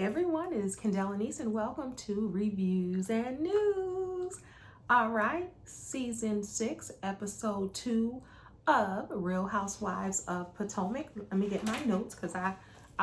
everyone, it is Kendell Lenice and welcome to Reviews and News. All right, season 6, episode 2 of Real Housewives of Potomac. Let me get my notes because I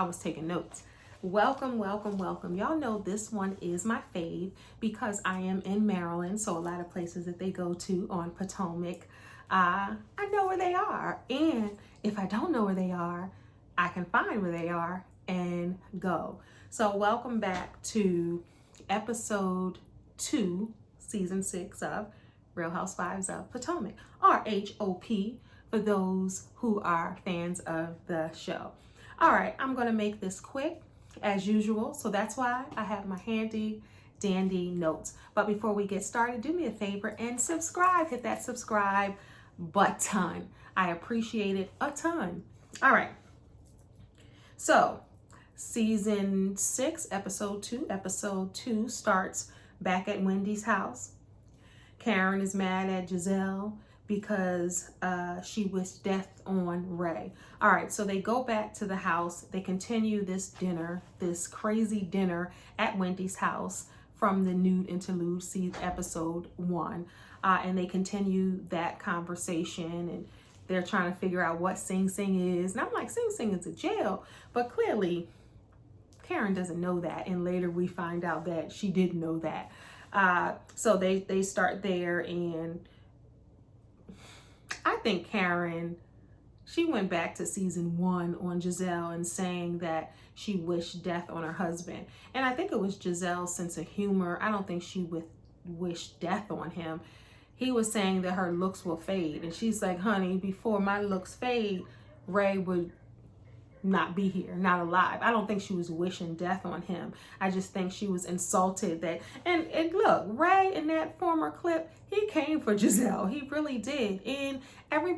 was taking notes. Welcome. Y'all know this one is my fave because I am in Maryland, so a lot of places that they go to on Potomac, I know where they are. And if I don't know where they are, I can find where they are and go. So welcome back to episode 2, season 6 of Real Housewives of Potomac, or RHOP for those who are fans of the show. All right, I'm going to make this quick as usual, so that's why I have my handy dandy notes. But before we get started, do me a favor and subscribe. Hit that subscribe button. I appreciate it a ton. All right. So, season 6, episode 2. Episode 2 starts back at Wendy's house. Karen is mad at Giselle because she wished death on Ray. All right, so they go back to the house. They continue this dinner, this crazy dinner at Wendy's house from the nude interlude, episode 1. And they continue that conversation, and they're trying to figure out what Sing Sing is. And I'm like, Sing Sing is a jail. But clearly, Karen doesn't know that. And later we find out that she didn't know that. So they start there. And I think Karen, she went back to season 1 on Giselle and saying that she wished death on her husband. And I think it was Giselle's sense of humor. I don't think she wished death on him. He was saying that her looks will fade. And she's like, honey, before my looks fade, Ray would not be here, not alive. I don't think she was wishing death on him. I just think she was insulted that, and look, Ray in that former clip, he came for Giselle. He really did. And every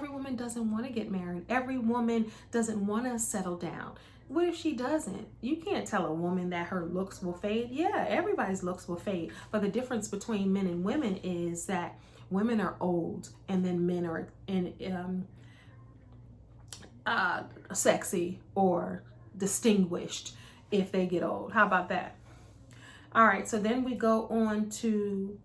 woman doesn't want to get married. Every woman doesn't want to settle down. What if she doesn't? You can't tell a woman that her looks will fade. Yeah, everybody's looks will fade. But the difference between men and women is that women are old and then men are sexy or distinguished if they get old. How about that? All right, so then we go on to,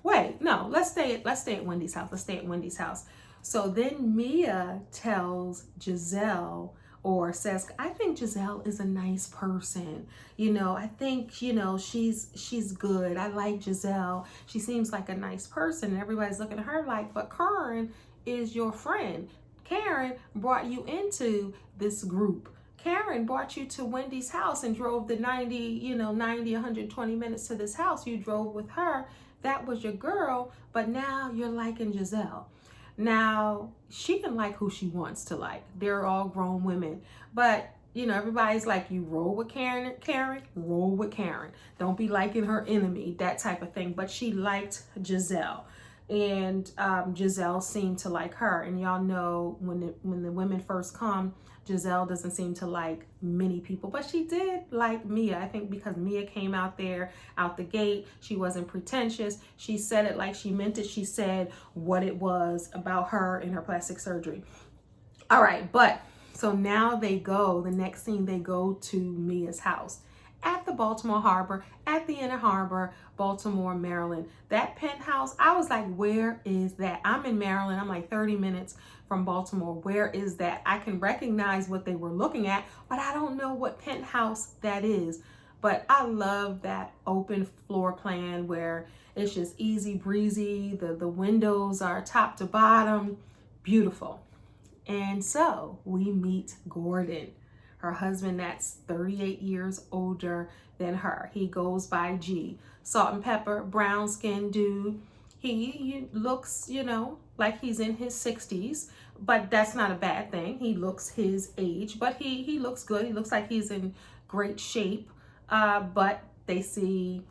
let's stay at Wendy's house. Let's stay at Wendy's house. So then Mia tells Giselle, or says, I think Giselle is a nice person. I think, she's good. I like Giselle. She seems like a nice person. And everybody's looking at her like, but Karen is your friend. Karen brought you into this group. Karen brought you to Wendy's house and drove the 120 minutes to this house. You drove with her. That was your girl, but now you're liking Giselle. Now, she can like who she wants to like. They're all grown women. But, everybody's like, you roll with Karen, roll with Karen. Don't be liking her enemy, that type of thing. But she liked Giselle. And Giselle seemed to like her. And y'all know when the women first come, Giselle doesn't seem to like many people, but she did like Mia. I think because Mia came out the gate, she wasn't pretentious. She said it like she meant it. She said what it was about her and her plastic surgery. All right, but so now the next scene, they go to Mia's house at the Baltimore Harbor, at the Inner Harbor, Baltimore, Maryland. That penthouse, I was like, where is that? I'm in Maryland. I'm like 30 minutes from Baltimore. Where is that? I can recognize what they were looking at, but I don't know what penthouse that is. But I love that open floor plan where it's just easy breezy. The windows are top to bottom. Beautiful. And so we meet Gordon, her husband that's 38 years older than her. He goes by G. Salt and pepper, brown skinned dude. He looks, like he's in his 60s, but that's not a bad thing. He looks his age, but he looks good. He looks like he's in great shape. But we see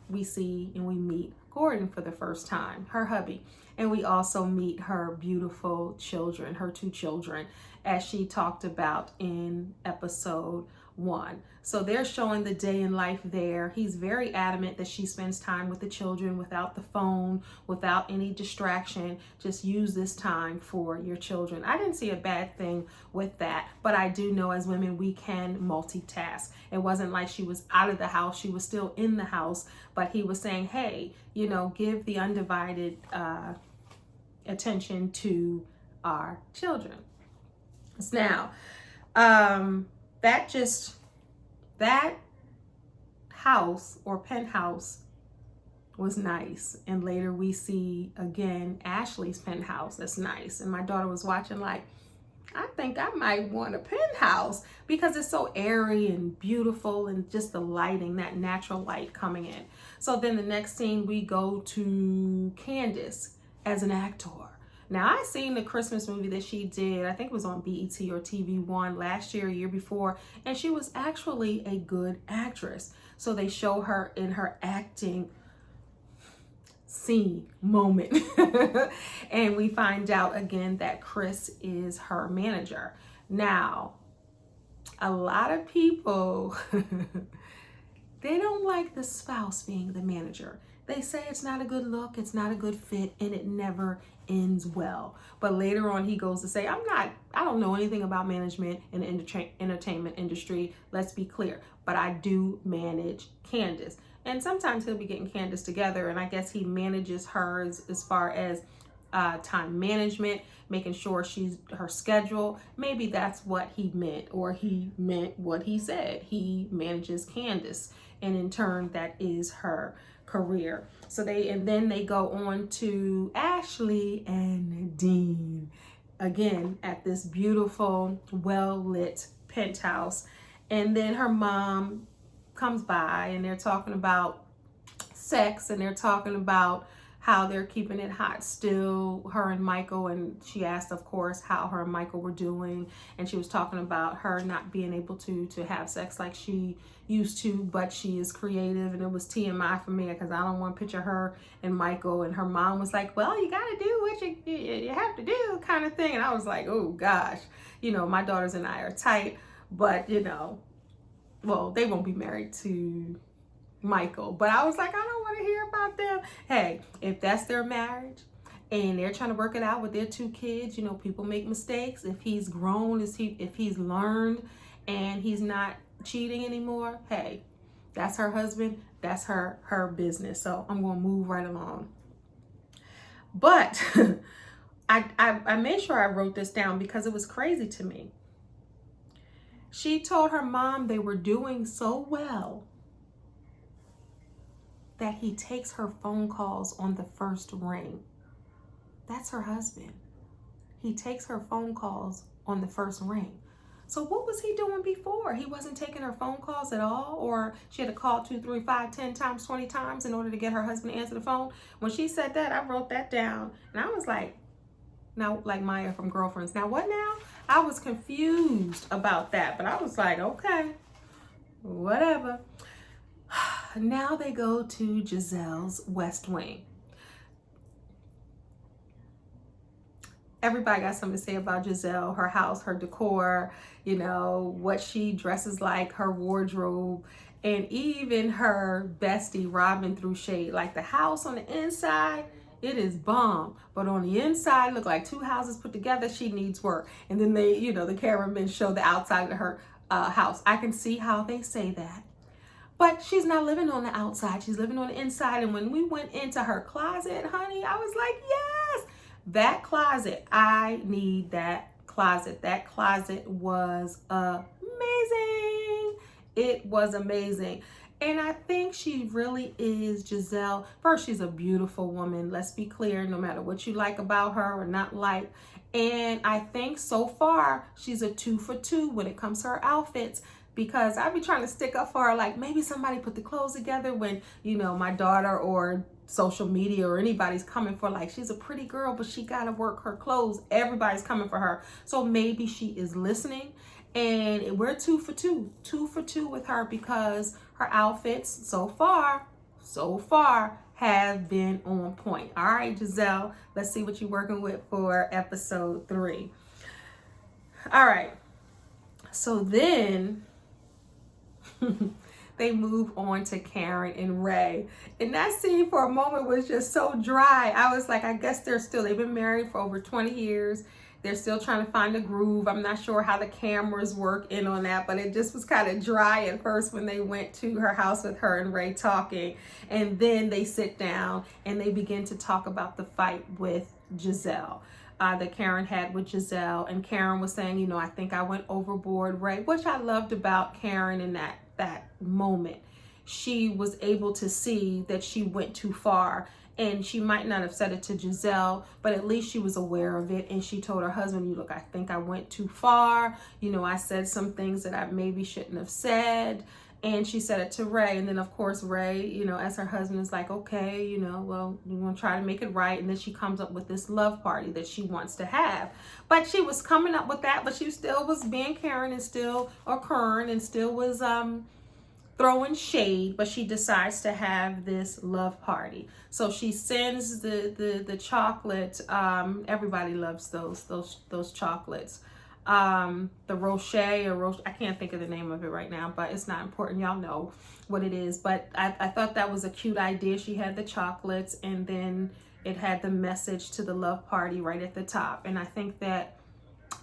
and we meet Gordon for the first time, her hubby. And we also meet her beautiful children, her 2 children, as she talked about in episode one. So they're showing the day in life there. He's very adamant that she spends time with the children without the phone, without any distraction. Just use this time for your children. I didn't see a bad thing with that, but I do know as women, we can multitask. It wasn't like she was out of the house. She was still in the house, but he was saying, hey, you know, give the undivided attention to our children. Now, that house or penthouse was nice. And later we see again Ashley's penthouse that's nice. And my daughter was watching like, I think I might want a penthouse because it's so airy and beautiful and just the lighting, that natural light coming in. So then the next scene we go to Candace as an actor. Now, I seen the Christmas movie that she did. I think it was on BET or TV1 last year, year before, and she was actually a good actress. So they show her in her acting scene moment. And we find out again that Chris is her manager. Now, a lot of people, they don't like the spouse being the manager. They say it's not a good look, it's not a good fit, and it never ends well. But later on, he goes to say, I don't know anything about management in the entertainment industry. Let's be clear. But I do manage Candace. And sometimes he'll be getting Candace together, and I guess he manages her as far as time management, making sure she's her schedule. Maybe that's what he meant, or he meant what he said. He manages Candace, and in turn, that is her career. So then they go on to Ashley and Dean again at this beautiful, well-lit penthouse. And then her mom comes by and they're talking about sex, and they're talking about how they're keeping it hot still, her and Michael. And she asked, of course, how her and Michael were doing. And she was talking about her not being able to have sex like she used to, but she is creative. And it was TMI for me because I don't want to picture her and Michael. And her mom was like, well, you got to do what you have to do kind of thing. And I was like, oh gosh, you know, my daughters and I are tight, but you know, well, they won't be married to Michael, but I was like, I don't want to hear about them. Hey, if that's their marriage and they're trying to work it out with their 2 kids, you know, people make mistakes. If he's grown, if he's learned and he's not cheating anymore, hey, that's her husband, that's her business. So I'm going to move right along. But I made sure I wrote this down because it was crazy to me. She told her mom they were doing so well that he takes her phone calls on the first ring. That's her husband. He takes her phone calls on the first ring. So what was he doing before? He wasn't taking her phone calls at all, or she had to call 2, 3, 5, 10 times, 20 times in order to get her husband to answer the phone. When she said that, I wrote that down. And I was like, now, like Maya from Girlfriends, now what now? I was confused about that, but I was like, okay, whatever. Now they go to Giselle's West Wing. Everybody got something to say about Giselle, her house, her decor, you know, what she dresses like, her wardrobe, and even her bestie Robin threw shade. Like the house on the inside, it is bomb, but on the inside, look like 2 houses put together. She needs work. And then they, you know, the cameramen show the outside of her house. I can see how they say that. But she's not living on the outside. She's living on the inside. And when we went into her closet, honey, I was like, yes, that closet. I need that closet. That closet was amazing. It was amazing. And I think she really is Giselle. First, she's a beautiful woman. Let's be clear, no matter what you like about her or not like. And I think so far, she's a 2 for 2 when it comes to her outfits. Because I be trying to stick up for her, like maybe somebody put the clothes together when, you know, my daughter or social media or anybody's coming for, like, she's a pretty girl, but she got to work her clothes. Everybody's coming for her. So maybe she is listening. And we're 2 for 2 with her because her outfits so far have been on point. All right, Giselle, let's see what you're working with for episode 3. All right. So then they move on to Karen and Ray. And that scene for a moment was just so dry. I was like, I guess they've been married for over 20 years. They're still trying to find a groove. I'm not sure how the cameras work in on that, but it just was kind of dry at first when they went to her house with her and Ray talking. And then they sit down and they begin to talk about the fight with Gizelle. That Karen had with Gizelle, and Karen was saying, I think I went overboard, Ray, which I loved about Karen in that moment. She was able to see that she went too far, and she might not have said it to Gizelle, but at least she was aware of it, and she told her husband, look, I think I went too far. I said some things that I maybe shouldn't have said. And she said it to Ray. And then, of course, Ray, as her husband is like, okay, well, you want to try to make it right. And then she comes up with this love party that she wants to have. But she was coming up with that, but she still was being Karen and still, or Kern, and still was throwing shade. But she decides to have this love party. So she sends the chocolate. Everybody loves those chocolates. The Rocher I can't think of the name of it right now, but it's not important. Y'all know what it is. But I thought that was a cute idea. She had the chocolates, and then it had the message to the love party right at the top. And I think that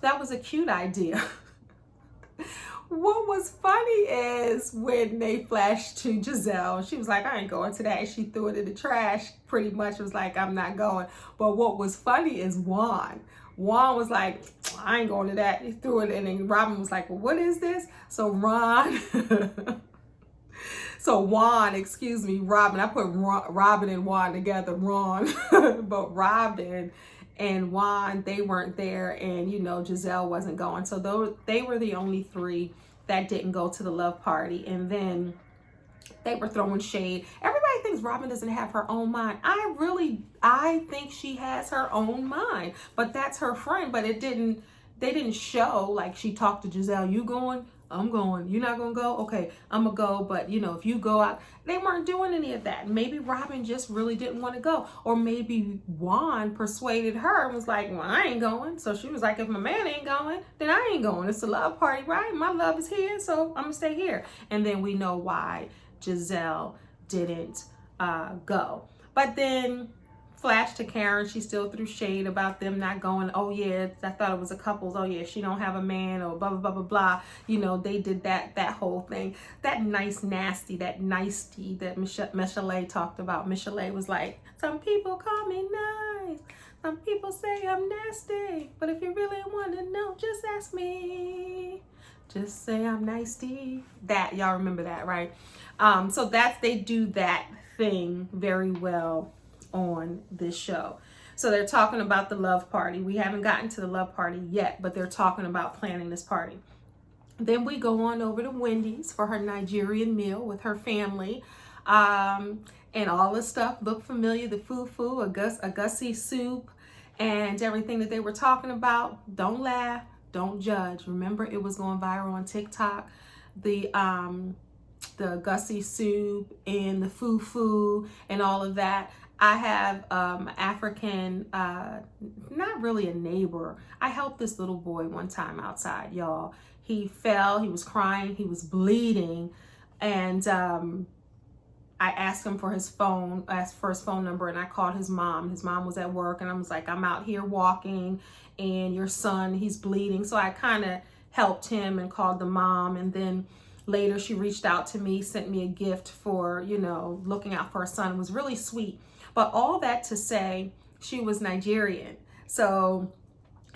was a cute idea. What was funny is when they flashed to Gizelle, she was like, I ain't going to that. She threw it in the trash, pretty much was like, I'm not going. But what was funny is Juan was like, I ain't going to that. He threw it in, and Robin was like, well, what is this? So Juan, Robin, I put Robin and Juan together, Ron, but Robin and Juan, they weren't there, and Gizelle wasn't going. So they were the only three that didn't go to the love party. And then they were throwing shade. Everybody thinks Robin doesn't have her own mind. I think she has her own mind, but that's her friend. But they didn't show, like, she talked to Gizelle, you going? I'm going. You're not going to go? Okay, I'm going to go. But, if you go out, they weren't doing any of that. Maybe Robin just really didn't want to go. Or maybe Juan persuaded her and was like, well, I ain't going. So she was like, if my man ain't going, then I ain't going. It's a love party, right? My love is here, so I'm going to stay here. And then we know why Gizelle didn't go. But then flash to Karen, she still threw shade about them not going. Oh yeah, I thought it was a couples. Oh yeah, she don't have a man, or blah blah blah blah blah. They did that whole thing. That nicety that Michelle talked about. Michelle was like, some people call me nice, some people say I'm nasty, but if you really want to know, just ask me. Just say I'm nasty. That, y'all remember that, right? So they do that thing very well on this show. So they're talking about the love party. We haven't gotten to the love party yet, but they're talking about planning this party. Then we go on over to Wendy's for her Nigerian meal with her family. And all the stuff looked familiar. The fufu, a gussie soup, and everything that they were talking about. Don't laugh, don't judge. Remember, it was going viral on TikTok. The gussie soup and the fufu and all of that. I have African, not really a neighbor. I helped this little boy one time outside, y'all. He fell, he was crying, he was bleeding. And I asked him for his phone, number, and I called his mom. His mom was at work, and I was like, I'm out here walking, and your son, he's bleeding. So I kind of helped him and called the mom. And then later she reached out to me, sent me a gift for, looking out for her son. It was really sweet. But all that to say, she was Nigerian. So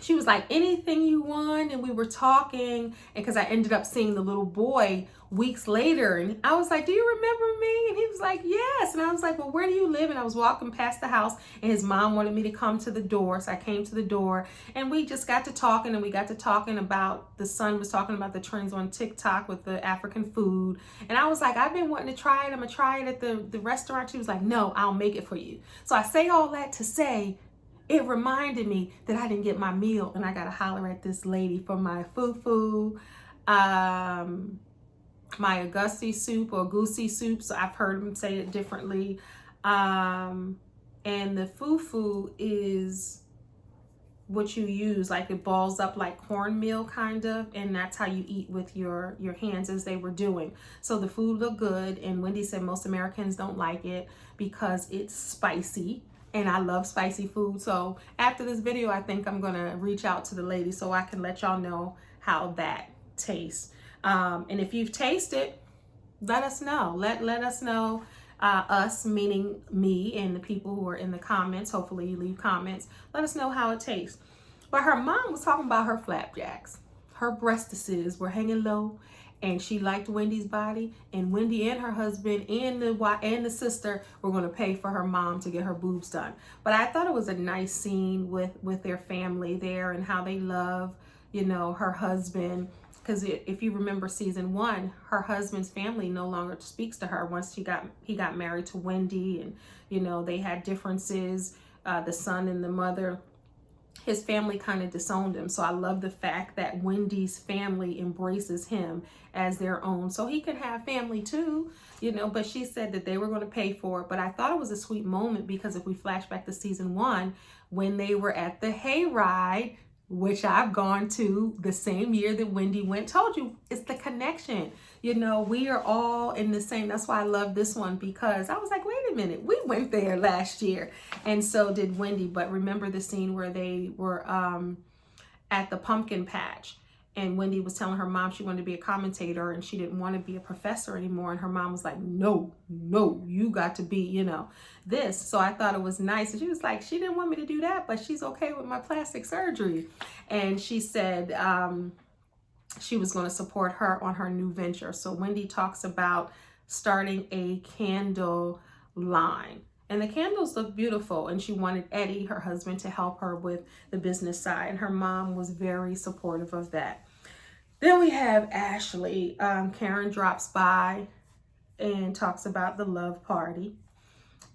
she was like, anything you want. And we were talking, and because I ended up seeing the little boy weeks later, and I was like, do you remember me? And he was like, yes. And I was like, well, where do you live? And I was walking past the house, and his mom wanted me to come to the door. So I came to the door, and we just got to talking, and we got to talking about, the son was talking about the trends on TikTok with the African food. And I was like, I've been wanting to try it. I'm gonna try it at the restaurant. She was like, no, I'll make it for you. So I say all that to say, it reminded me that I didn't get my meal, and I got to holler at this lady for my fufu, my Agusi soup or Goosey soup. So I've heard them say it differently. And the fufu is what you use, like it balls up like cornmeal kind of, and that's how you eat with your hands, as they were doing. So the food looked good, and Wendy said most Americans don't like it because it's spicy, and I love spicy food. So after this video, I think I'm gonna reach out to the lady so I can let y'all know how that tastes. And if you've tasted, let us know. Let us know. Us, meaning me and the people who are in the comments. Hopefully you leave comments. Let us know how it tastes. But her mom was talking about her flapjacks. Her breastises were hanging low, and she liked Wendy's body. And Wendy and her husband and the sister were going to pay for her mom to get her boobs done. But I thought it was a nice scene with their family there, and how they love, you know, her husband. Because if you remember season 1, her husband's family no longer speaks to her once he got married to Wendy, and you know they had differences. The son and the mother, his family kind of disowned him. So I love the fact that Wendy's family embraces him as their own, so he can have family too, you know. But she said that they were going to pay for it. But I thought it was a sweet moment, because if we flash back to season 1, when they were at the hayride, which I've gone to the same year that Wendy went. Told you, it's the connection. You know, we are all in the same. That's why I love this one, because I was like, wait a minute, we went there last year. And so did Wendy. But remember the scene where they were at the pumpkin patch, and Wendy was telling her mom she wanted to be a commentator and she didn't want to be a professor anymore. And her mom was like, no, you got to be, you know, this. So I thought it was nice. And she was like, she didn't want me to do that, but she's okay with my plastic surgery. And she said she was going to support her on her new venture. So Wendy talks about starting a candle line. And the candles look beautiful, and she wanted Eddie, her husband, to help her with the business side. And her mom was very supportive of that. Then we have Ashley. Karen drops by and talks about the love party.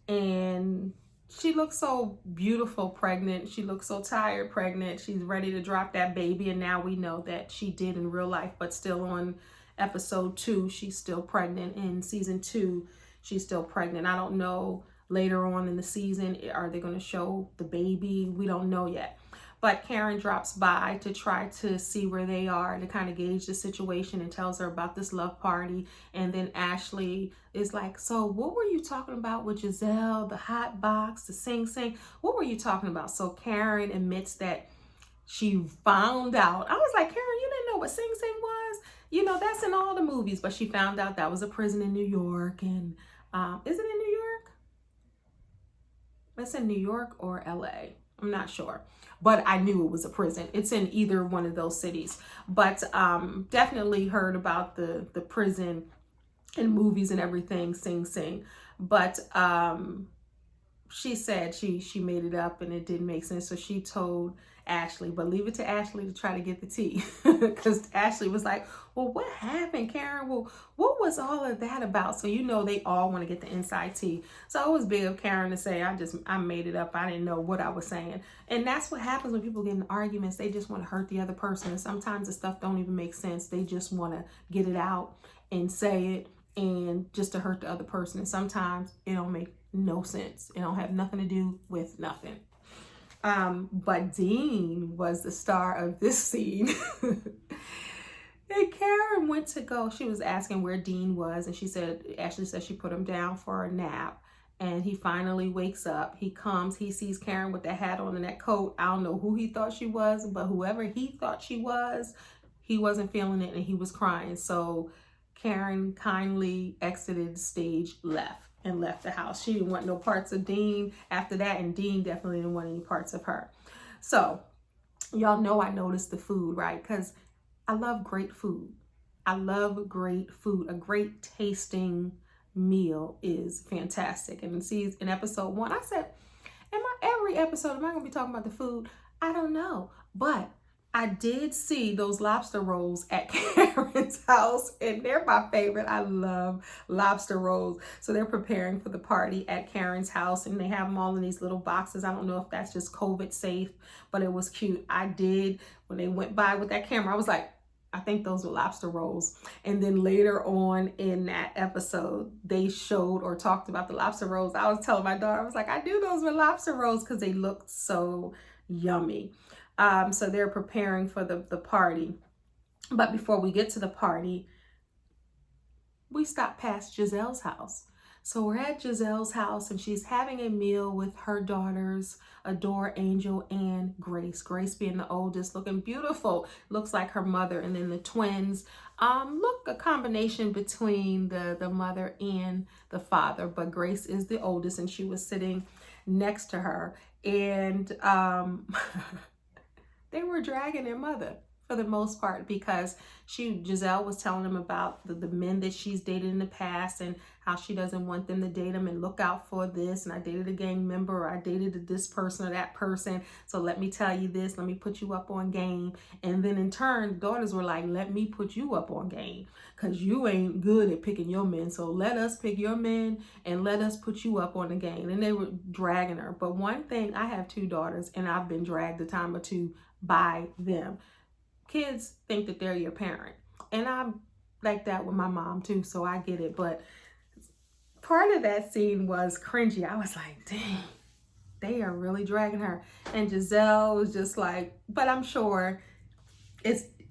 And she looks so beautiful pregnant. She looks so tired pregnant. She's ready to drop that baby. And now we know that she did in real life, but still on episode 2, she's still pregnant. In season 2, she's still pregnant. I don't know. Later on in the season, are they going to show the baby? We don't know yet. But Karen drops by to try to see where they are, to kind of gauge the situation, and tells her about this love party. And then Ashley is like, so what were you talking about with Giselle, the hot box, the Sing Sing? What were you talking about? So Karen admits that she found out. I was like, Karen, you didn't know what Sing Sing was? You know, that's in all the movies. But she found out that was a prison in New York. And is it in New York? It's in New York or LA. I'm not sure, but I knew it was a prison. It's in either one of those cities, but definitely heard about the prison in movies and everything, Sing Sing. But she said she made it up and it didn't make sense. So she told Ashley, but leave it to Ashley to try to get the tea, because Ashley was like, well, what happened, Karen? Well, what was all of that about? So you know they all want to get the inside tea. So it was big of Karen to say, I made it up. I didn't know what I was saying. And that's what happens when people get in arguments. They just want to hurt the other person. And sometimes the stuff don't even make sense. They just want to get it out and say it, and just to hurt the other person. And sometimes it don't make no sense. It don't have nothing to do with nothing. But Dean was the star of this scene. And Karen went to go. She was asking where Dean was, and Ashley said she put him down for a nap. And he finally wakes up. He comes, he sees Karen with that hat on and that coat. I don't know who he thought she was, but whoever he thought she was, he wasn't feeling it and he was crying. So Karen kindly exited the stage, left the house. She didn't want no parts of Dean after that, and Dean definitely didn't want any parts of her. So y'all know I noticed the food, right? Because I love great food. I love great food. A great tasting meal is fantastic. And in episode 1, I said, every episode, am I going to be talking about the food? I don't know. But I did see those lobster rolls at Karen's house, and they're my favorite. I love lobster rolls. So they're preparing for the party at Karen's house, and they have them all in these little boxes. I don't know if that's just COVID safe, but it was cute. When they went by with that camera, I was like, I think those were lobster rolls. And then later on in that episode, they showed or talked about the lobster rolls. I was telling my daughter, I was like, I knew those were lobster rolls because they looked so yummy. So they're preparing for the party. But before we get to the party, we stop past Giselle's house. So we're at Giselle's house and she's having a meal with her daughters, Adore, Angel, and Grace. Grace being the oldest, looking beautiful, looks like her mother. And then the twins look a combination between the mother and the father. But Grace is the oldest and she was sitting next to her. And they were dragging their mother for the most part, because Giselle was telling them about the men that she's dated in the past and how she doesn't want them to date them and look out for this. And I dated a gang member, or I dated this person or that person. So let me tell you this, let me put you up on game. And then in turn, the daughters were like, let me put you up on game, because you ain't good at picking your men. So let us pick your men and let us put you up on the game. And they were dragging her. But one thing, I have 2 daughters and I've been dragged a time or two by them. Kids think that they're your parent. And I'm like that with my mom too, so I get it. But part of that scene was cringy. I was like, dang, they are really dragging her. And Giselle was just like, but I'm sure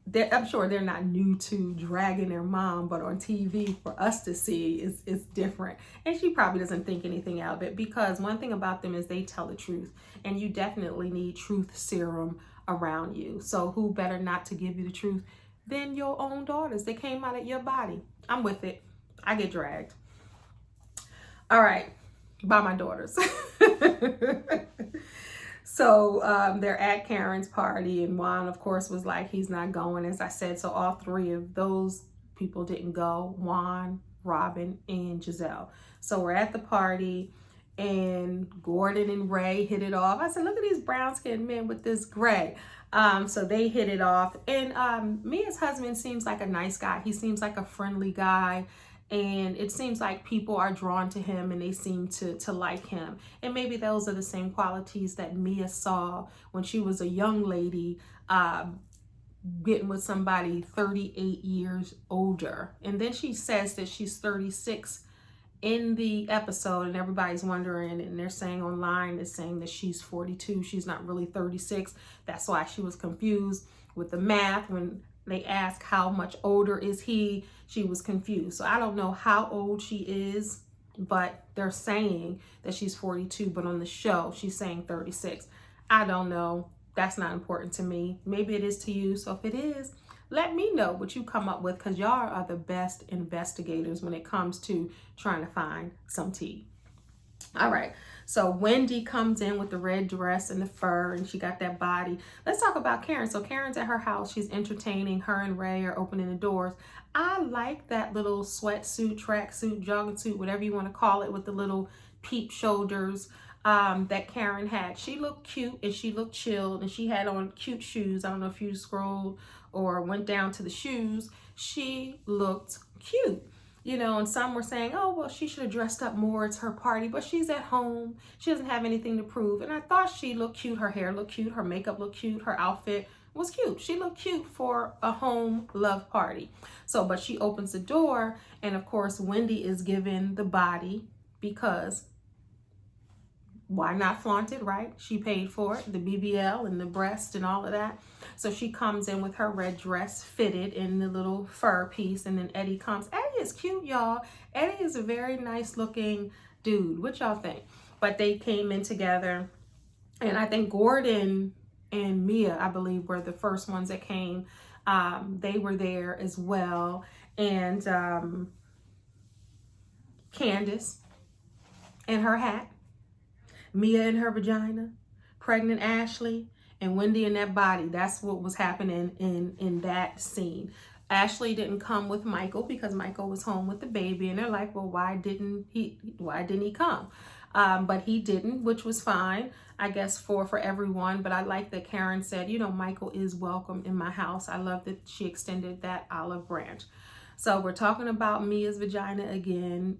they're not new to dragging their mom, but on TV for us to see is different. And she probably doesn't think anything out of it, because one thing about them is they tell the truth, and you definitely need truth serum around you. So who better not to give you the truth than your own daughters? They came out of your body. I'm with it. I get dragged. All right, by my daughters. So they're at Karen's party, and Juan, of course, was like, he's not going, as I said. So all 3 of those people didn't go: Juan, Robin, and Giselle. So we're at the party, and Gordon and Ray hit it off. I said, look at these brown-skinned men with this gray. So they hit it off. And Mia's husband seems like a nice guy. He seems like a friendly guy. And it seems like people are drawn to him and they seem to like him. And maybe those are the same qualities that Mia saw when she was a young lady, getting with somebody 38 years older. And then she says that she's 36 in the episode, and everybody's wondering, and they're saying online, they're saying that she's 42. She's not really 36. That's why she was confused with the math. When they asked how much older is he, she was confused. So I don't know how old she is, but they're saying that she's 42, but on the show she's saying 36. I don't know. That's not important to me. Maybe it is to you. So if it is, let me know what you come up with, because y'all are the best investigators when it comes to trying to find some tea. All right, so Wendy comes in with the red dress and the fur, and she got that body. Let's talk about Karen. So Karen's at her house. She's entertaining. Her and Ray are opening the doors. I like that little sweatsuit, tracksuit, jogging suit, whatever you want to call it, with the little peep shoulders that Karen had. She looked cute and she looked chilled, and she had on cute shoes. I don't know if you scrolled or went down to the shoes. She looked cute. You know, and some were saying, oh, well, she should have dressed up more. It's her party, but she's at home. She doesn't have anything to prove. And I thought she looked cute. Her hair looked cute. Her makeup looked cute. Her outfit was cute. She looked cute for a home love party. So, but she opens the door, and of course, Wendy is given the body, because why not flaunt it, right? She paid for it, the BBL and the breast and all of that. So she comes in with her red dress fitted in the little fur piece, and then Eddie comes. Eddie is cute, y'all. Eddie is a very nice looking dude. What y'all think? But they came in together, and I think Gordon and Mia, I believe, were the first ones that came. They were there as well. And Candace in her hat, Mia in her vagina, pregnant Ashley, and Wendy in that body. That's what was happening in that scene. Ashley didn't come with Michael because Michael was home with the baby, and they're like, well, why didn't he come? But he didn't, which was fine, I guess, for everyone. But I like that Karen said, you know, Michael is welcome in my house. I love that she extended that olive branch. So we're talking about Mia's vagina again,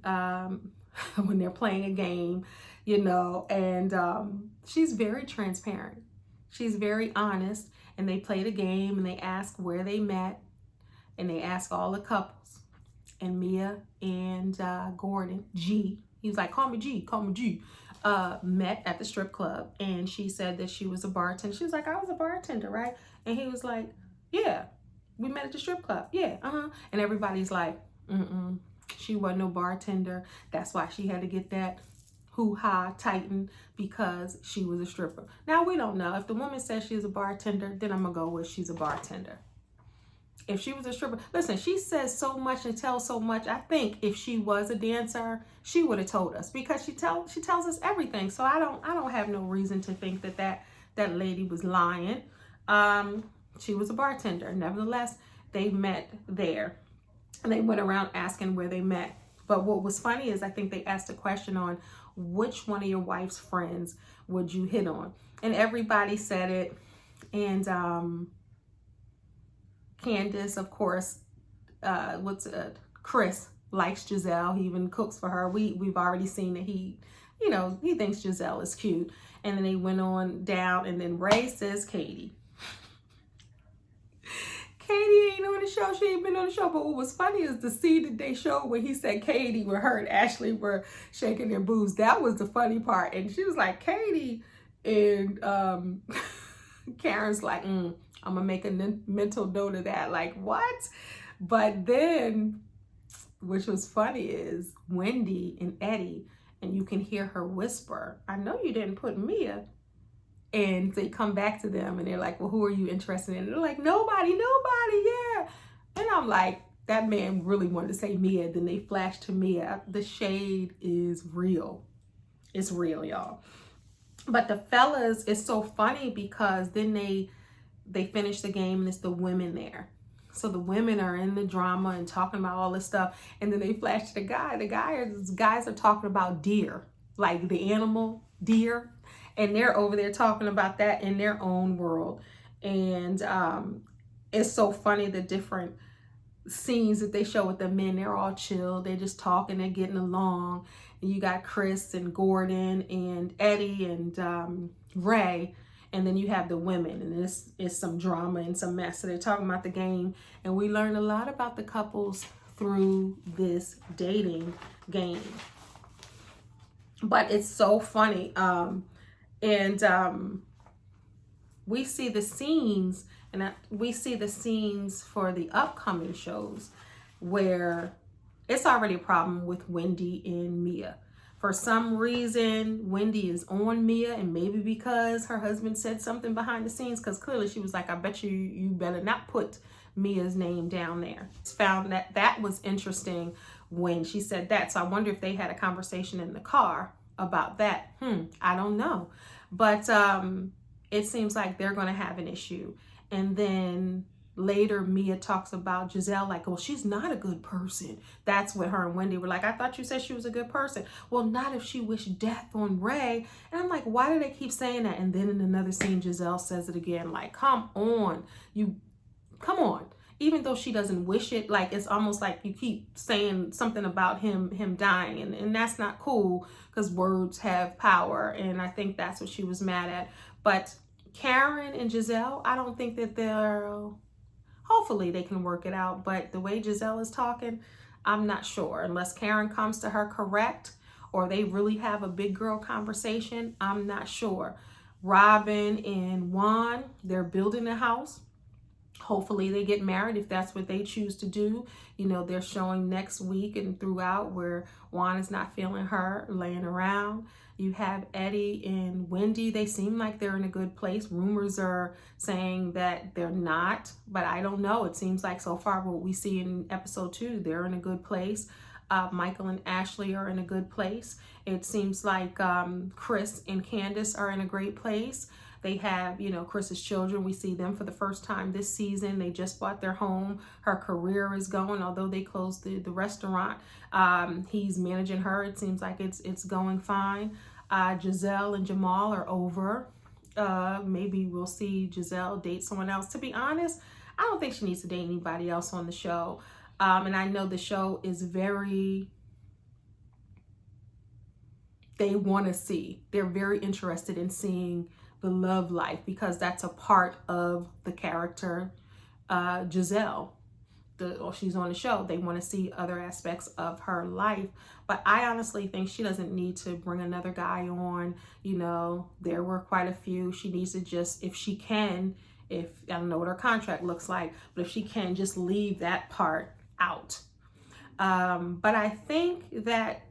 when they're playing a game, you know, and she's very transparent. She's very honest, and they played a game, and they asked where they met, and they asked all the couples, and Mia and Gordon, G, he was like, call me G, met at the strip club, and she said that she was a bartender. She was like, I was a bartender, right? And he was like, yeah, we met at the strip club. Yeah, And everybody's like, she wasn't no bartender. That's why she had to get that hoo-ha tighten, because she was a stripper. Now, we don't know. If the woman says she's a bartender, then I'm going to go with she's a bartender. If she was a stripper, listen, she says so much and tells so much. I think if she was a dancer, she would have told us, because she tells us everything. So I don't have no reason to think that lady was lying. She was a bartender. Nevertheless, they met there, and they went around asking where they met. But what was funny is I think they asked a question on which one of your wife's friends would you hit on, and everybody said it. And Candace, of course, Chris likes Giselle. He even cooks for her. We've already seen that he thinks Giselle is cute. And then they went on down, and then Ray says Katie. Katie ain't on the show. She ain't been on the show. But what was funny is the scene that they showed when he said Katie, where her and Ashley were shaking their boobs. That was the funny part. And she was like, Katie. And Karen's like, I'm going to make a mental note of that. Like, what? But then, which was funny, is Wendy and Eddie, and you can hear her whisper, I know you didn't put Mia. And they come back to them, and they're like, well, who are you interested in? And they're like, nobody, yeah. And I'm like, that man really wanted to say Mia. Then they flash to Mia. The shade is real. It's real, y'all. But the fellas, it's so funny, because then they finish the game, and it's the women there. So the women are in the drama and talking about all this stuff. And then they flash to the guy. The guys are talking about deer, like the animal deer. And they're over there talking about that in their own world. And it's so funny, the different scenes that they show with the men. They're all chill. They're just talking. They're getting along. And you got Chris and Gordon and Eddie and Ray. And then you have the women. And this is some drama and some mess. So they're talking about the game. And we learn a lot about the couples through this dating game. But it's so funny. And we see the scenes, and we see the scenes for the upcoming shows where it's already a problem with Wendy and Mia. For some reason, Wendy is on Mia, and maybe because her husband said something behind the scenes, because clearly she was like, I bet you better not put Mia's name down there. Found that was interesting when she said that. So I wonder if they had a conversation in the car about that. I don't know. But it seems like they're going to have an issue. And then later, Mia talks about Giselle, like, well, she's not a good person. That's what her and Wendy were like, I thought you said she was a good person. Well, not if she wished death on Ray. And I'm like, why do they keep saying that? And then in another scene, Giselle says it again, like, come on. Even though she doesn't wish it, like, it's almost like you keep saying something about him dying. And that's not cool, because words have power. And I think that's what she was mad at. But Karen and Giselle, I don't think that hopefully they can work it out. But the way Giselle is talking, I'm not sure. Unless Karen comes to her correct, or they really have a big girl conversation, I'm not sure. Robin and Juan, they're building a house. Hopefully they get married if that's what they choose to do. They're showing next week and throughout where Juan is not feeling her laying around. You have Eddie and Wendy. They seem like they're in a good place. Rumors are saying that they're not, but I don't know. It seems like so far what we see in episode 2, they're in a good place. Michael and Ashley are in a good place. It seems like Chris and Candace are in a great place. They have, Chris's children. We see them for the first time this season. They just bought their home. Her career is going, although they closed the restaurant. He's managing her. It seems like it's going fine. Giselle and Jamal are over. Maybe we'll see Giselle date someone else. To be honest, I don't think she needs to date anybody else on the show. And I know the show is they want to see. They're very interested in seeing the love life, because that's a part of the character Giselle. or she's on the show, they want to see other aspects of her life. But I honestly think she doesn't need to bring another guy on. You know, there were quite a few. She needs to just, if she can, if I don't know what her contract looks like, but if she can, just leave that part out. But I think that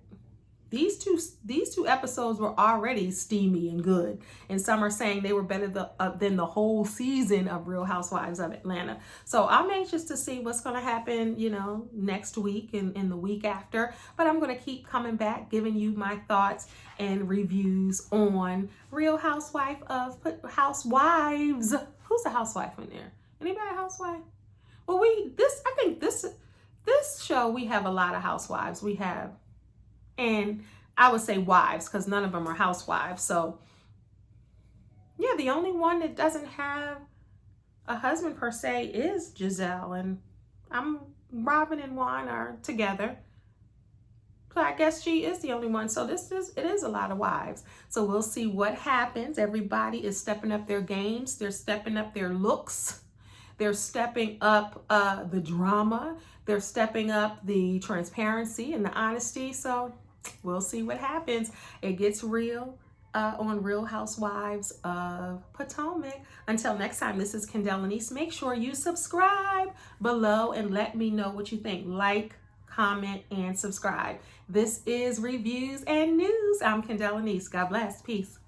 these two episodes were already steamy and good, and some are saying they were better than the whole season of Real Housewives of Atlanta. So I'm anxious to see what's going to happen, you know, next week and the week after. But I'm going to keep coming back, giving you my thoughts and reviews on Real Housewives. Who's a housewife in there? Anybody a housewife? Well, I think this show, we have a lot of housewives. We have, and I would say wives, because none of them are housewives. So yeah, the only one that doesn't have a husband per se is Gizelle, and Robin and Juan are together. So I guess she is the only one. So it is a lot of wives. So we'll see what happens. Everybody is stepping up their games. They're stepping up their looks. They're stepping up the drama. They're stepping up the transparency and the honesty. So we'll see what happens. It gets real on Real Housewives of Potomac. Until next time, this is Kendell Lenice. Make sure you subscribe below and let me know what you think. Like, comment, and subscribe. This is Reviews and News. I'm Kendell Lenice. God bless. Peace.